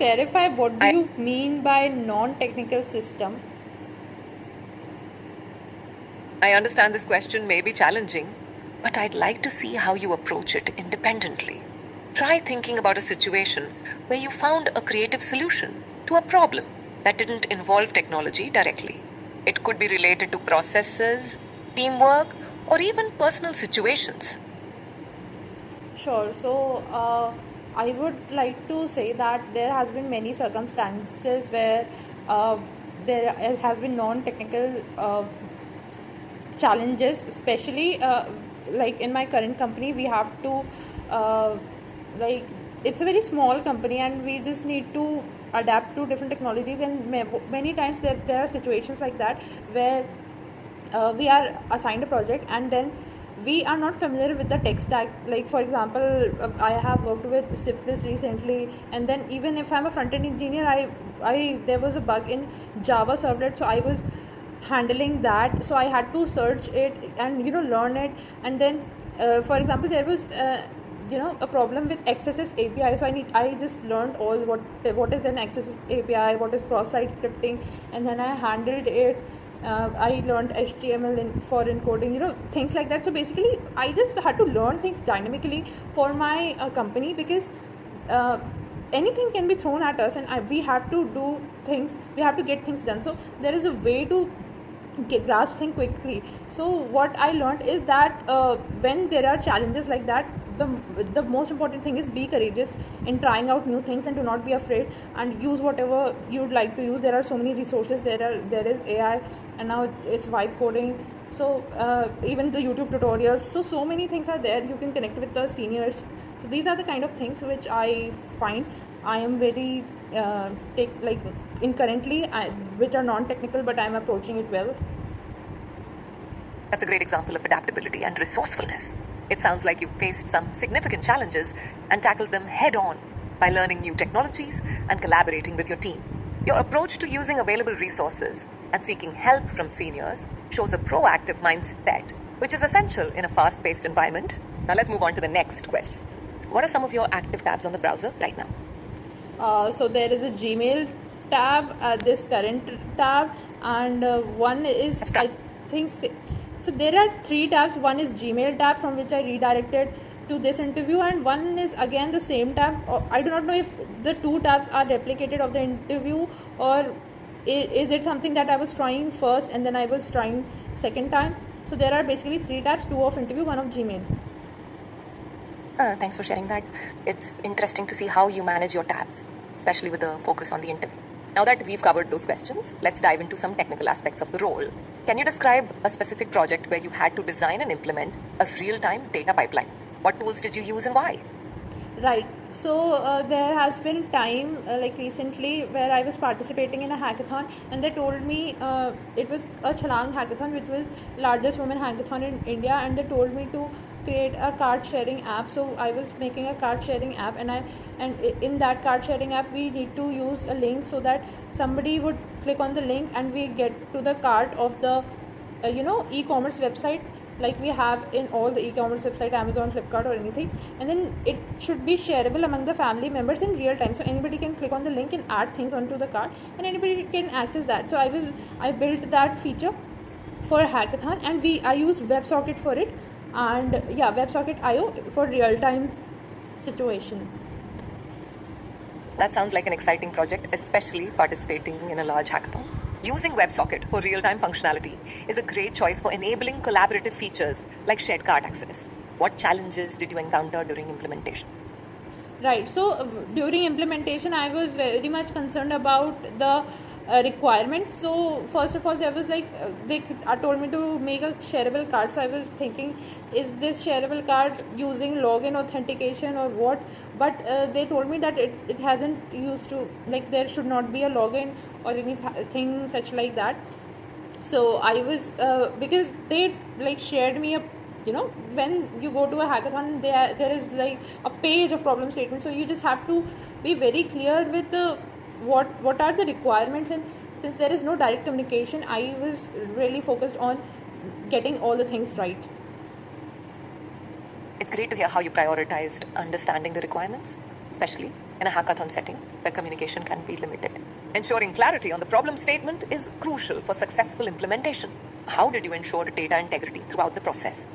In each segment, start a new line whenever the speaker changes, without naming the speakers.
clarify what do you mean by non-technical system?
I understand this question may be challenging, but I'd like to see how you approach it independently. Try thinking about a situation where you found a creative solution to a problem that didn't involve technology directly. It could be related to processes, teamwork, or even personal situations.
Sure. So, I would like to say that there has been many circumstances where uh, there has been non-technical challenges, especially like in my current company. We have to uh, like it's a very small company, and we just need to adapt to different technologies. And many times there are situations like that where we are assigned a project, and then we are not familiar with the tech stack. Like for example, I have worked with Cypress recently, and then even if I'm a front-end engineer, I there was a bug in Java servlet, so I was handling that, so I had to search it and learn it. And then for example, there was a problem with XSS API, so I just learned all what is an XSS API, what is cross-site scripting, and then I handled it. I learned HTML for encoding, things like that. So basically, I just had to learn things dynamically for my company, because uh, anything can be thrown at us, and we have to do things, we have to get things done. So there is a way to grasp things quickly. So what I learned is that when there are challenges like that, the most important thing is be courageous in trying out new things, and do not be afraid, and use whatever you'd like to use. There are so many resources. There is AI, and now it's vibe coding. So even the YouTube tutorials, so many things are there. You can connect with the seniors. So these are the kind of things which I find I am very in currently, which are non-technical, but I'm approaching it well.
That's a great example of adaptability and resourcefulness. It sounds like you've faced some significant challenges and tackled them head on by learning new technologies and collaborating with your team. Your approach to using available resources and seeking help from seniors shows a proactive mindset, which is essential in a fast paced environment. Now, let's move on to the next question. What are some of your active tabs on the browser right now?
So there is a Gmail tab, this current tab, and one is I think so. There are three tabs. One is Gmail tab, from which I redirected to this interview, and one is again the same tab. I do not know if the two tabs are replicated of the interview, or is it something that I was trying first and then I was trying second time. So there are basically three tabs: two of interview, one of Gmail.
Thanks for sharing that. It's interesting to see how you manage your tabs, especially with the focus on the interview. Now that we've covered those questions, let's dive into some technical aspects of the role. Can you describe a specific project where you had to design and implement a real-time data pipeline? What tools did you use and why?
Right. So there has been time like recently where I was participating in a hackathon, and they told me it was a Chalang hackathon, which was largest women hackathon in India, and they told me to create a card sharing app. So I was making a card sharing app, and in that card sharing app we need to use a link, so that somebody would click on the link and we get to the cart of the e-commerce website, like we have in all the e-commerce website, Amazon, Flipkart, or anything. And then it should be shareable among the family members in real time, so anybody can click on the link and add things onto the cart, and anybody can access that. So I built that feature for a hackathon, and I use WebSocket for it, and WebSocket IO for real time situation.
That sounds like an exciting project, especially participating in a large hackathon. Using WebSocket for real-time functionality is a great choice for enabling collaborative features like shared cart access. What challenges did you encounter during implementation?
Right. So during implementation, I was very much concerned about the requirements. So first of all, there was like they told me to make a shareable card. So I was thinking, is this shareable card using login authentication or what? But they told me that it hasn't used to, like, there should not be a login or anything such like that. So I was because they like shared me a, when you go to a hackathon, there is like a page of problem statements, so you just have to be very clear with the what are the requirements. And since there is no direct communication, I was really focused on getting all the things right.
It's great to hear how you prioritized understanding the requirements, especially in a hackathon setting where communication can be limited. Ensuring clarity on the problem statement is crucial for successful implementation. How did you ensure data integrity throughout the process?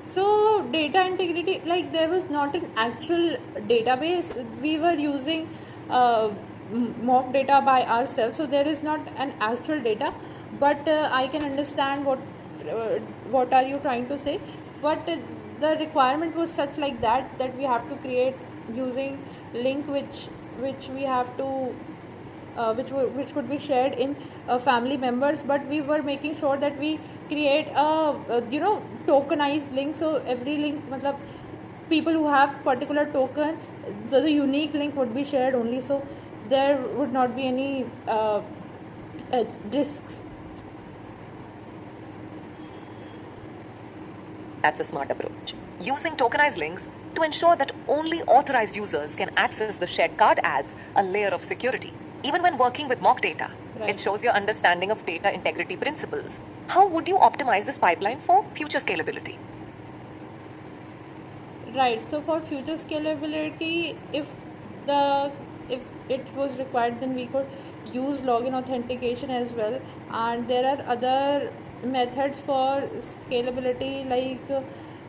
So data integrity, like there was not an actual database. We were using mock data by ourselves, so there is not an actual data. But I can understand what are you trying to say. But the requirement was such like that we have to create using link which we have to which could be shared in family members, but we were making sure that we create a tokenized link. So every link, matlab, people who have particular token, so the unique link would be shared only, so there would not be any risks.
That's a smart approach. Using tokenized links to ensure that only authorized users can access the shared card adds a layer of security. Even when working with mock data,
Right.
it shows your understanding of data integrity principles. How would you optimize this pipeline for future scalability?
Right. So for future scalability, if it was required, then we could use login authentication as well. And there are other methods for scalability, like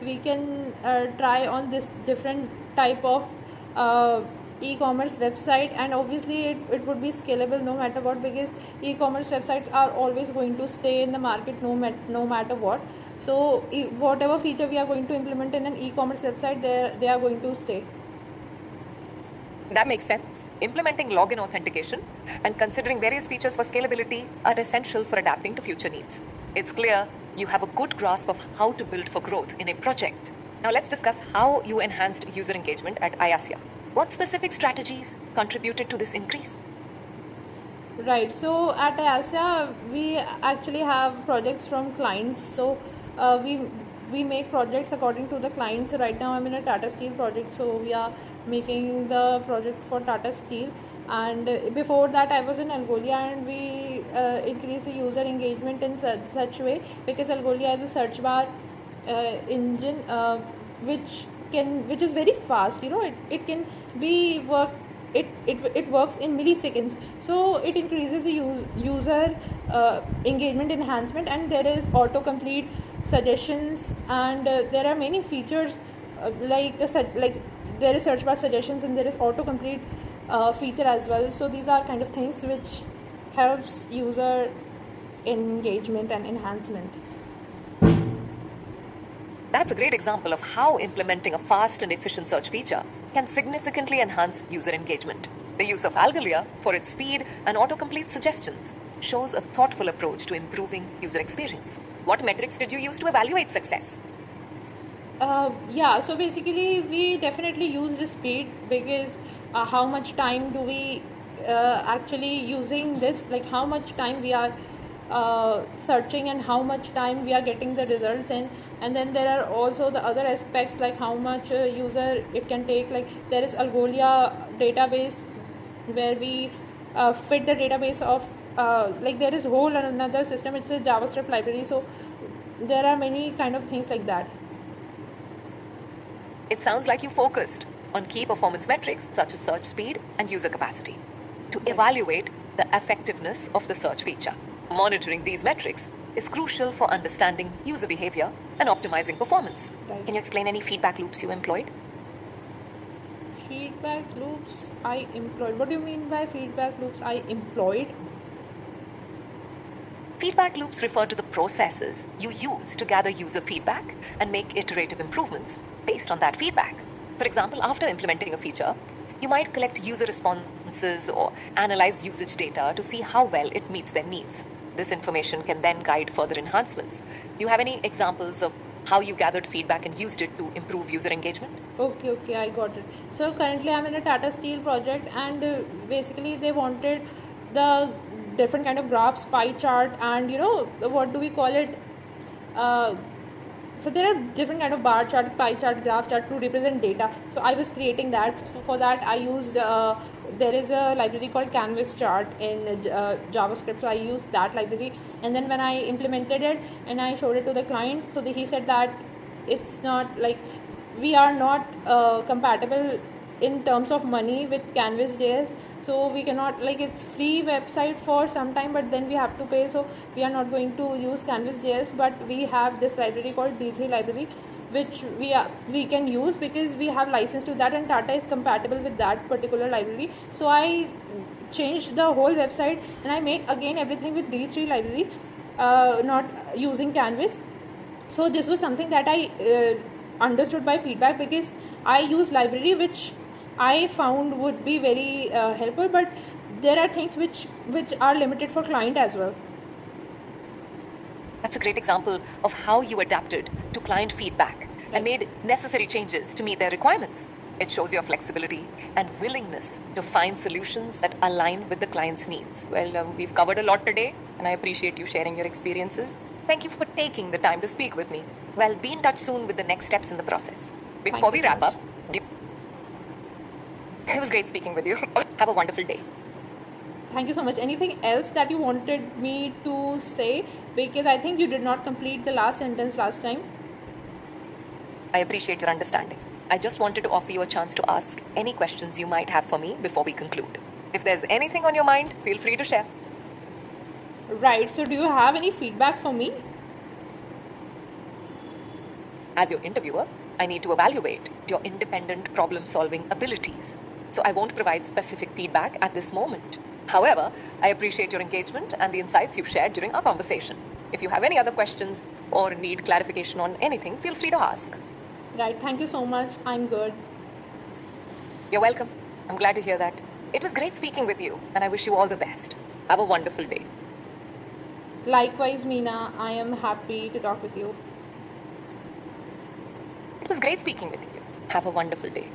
we can try on this different type of e-commerce website, and obviously it would be scalable no matter what, because e-commerce websites are always going to stay in the market no matter what. So whatever feature we are going to implement in an e-commerce website, they are going to stay.
That makes sense. Implementing login authentication and considering various features for scalability are essential for adapting to future needs. It's clear you have a good grasp of how to build for growth in a project. Now let's discuss how you enhanced user engagement at IASIA. What specific strategies contributed to this increase?
Right. So at IASA, we actually have projects from clients. So we make projects according to the clients. Right now, I'm in a Tata Steel project, so we are making the project for Tata Steel. And before that, I was in Algolia, and we increased the user engagement in such way, because Algolia is a search bar engine which is very fast. It can be work. It works in milliseconds, so it increases the user engagement enhancement, and there is autocomplete suggestions, and there are many features like there is search bar suggestions, and there is autocomplete feature as well. So these are kind of things which helps user engagement and enhancement.
That's a great example of how implementing a fast and efficient search feature can significantly enhance user engagement. The use of Algolia for its speed and autocomplete suggestions shows a thoughtful approach to improving user experience. What metrics did you use to evaluate success?
Yeah, so basically we definitely use the speed, because how much time do we actually using this, like how much time we are searching and how much time we are getting the results in. And then there are also the other aspects, like how much user it can take. Like there is Algolia database where we fit the database of like there is whole another system, it's a JavaScript library, so there are many kind of things like that.
It sounds like you focused on key performance metrics such as search speed and user capacity to evaluate the effectiveness of the search feature. Monitoring these metrics is crucial for understanding user behavior and optimizing performance.
Right.
Can you explain any feedback loops you employed?
Feedback loops I employed. What do you mean by feedback loops I employed?
Feedback loops refer to the processes you use to gather user feedback and make iterative improvements based on that feedback. For example, after implementing a feature, you might collect user responses or analyze usage data to see how well it meets their needs. This information can then guide further enhancements. Do you have any examples of how you gathered feedback and used it to improve user engagement?
Okay, I got it. So currently I'm in a Tata Steel project, and basically they wanted the different kind of graphs, pie chart, and what do we call it? So there are different kind of bar chart, pie chart, graph chart to represent data. So I was creating that. So for that I used there is a library called Canvas chart in JavaScript. So I used that library, and then when I implemented it and I showed it to the client, so he said that it's not like we are not compatible in terms of money with Canvas.js. So we cannot, like, it's free website for some time, but then we have to pay. So we are not going to use Canvas.js, but we have this library called D3 library, which we can use because we have license to that, and Tata is compatible with that particular library. So I changed the whole website and I made again everything with D3 library, not using Canvas. So this was something that I understood by feedback, because I use library which I found would be very helpful, but there are things which are limited for client as well.
That's a great example of how you adapted to client feedback and made necessary changes to meet their requirements. It shows your flexibility and willingness to find solutions that align with the client's needs. Well, we've covered a lot today, and I appreciate you sharing your experiences. Thank you for taking the time to speak with me. Well, be in touch soon with the next steps in the process. Before we wrap up, it was great speaking with you. Have a wonderful day.
Thank you so much. Anything else that you wanted me to say? Because I think you did not complete the last sentence last time.
I appreciate your understanding. I just wanted to offer you a chance to ask any questions you might have for me before we conclude. If there's anything on your mind, feel free to share.
Right. So do you have any feedback for me?
As your interviewer, I need to evaluate your independent problem-solving abilities. So I won't provide specific feedback at this moment. However, I appreciate your engagement and the insights you've shared during our conversation. If you have any other questions or need clarification on anything, feel free to ask.
Right. Thank you so much. I'm good.
You're welcome. I'm glad to hear that. It was great speaking with you, and I wish you all the best. Have a wonderful day.
Likewise, Meena, I am happy to talk with you.
It was great speaking with you. Have a wonderful day.